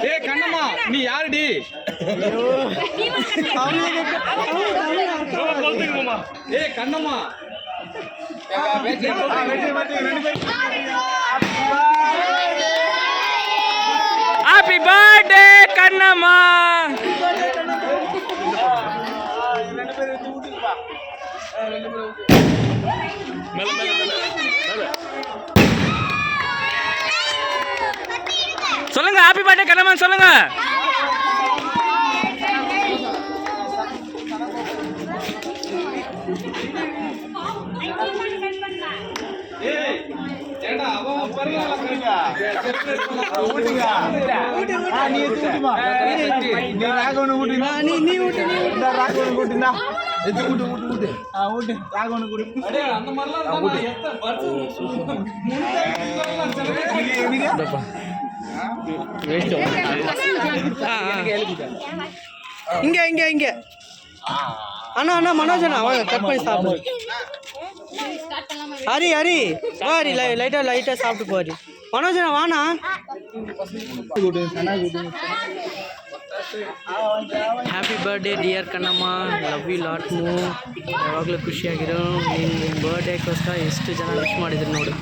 ஏ கண்ணம்மா நீ யாருடி ஏ Kannamma happy birthday Kannamma. சொல்லுங்க happy birthday Kannamma சொல்லுங்க. இங்க இங்க இங்க அண்ணா அண்ணா மனோஜ் அண்ணா வாங்க கட் பண்ணி சாப்பிடு. ஹரி ஹரி ஹரி லைட்டா சாப்பிட்டு போரி. மனோஜ் அண்ணா வாண்ணா. Happy birthday dear Kannamma, love you lot ಮೂ. ಯಾವಾಗಲೂ ಖುಷಿಯಾಗಿರೋ. ನಿಮ್ಮ ಬರ್ಡೇಗೋಸ್ಕರ ಎಷ್ಟು ಜನ ವಿಶ್ ಮಾಡಿದ್ರು ನೋಡು.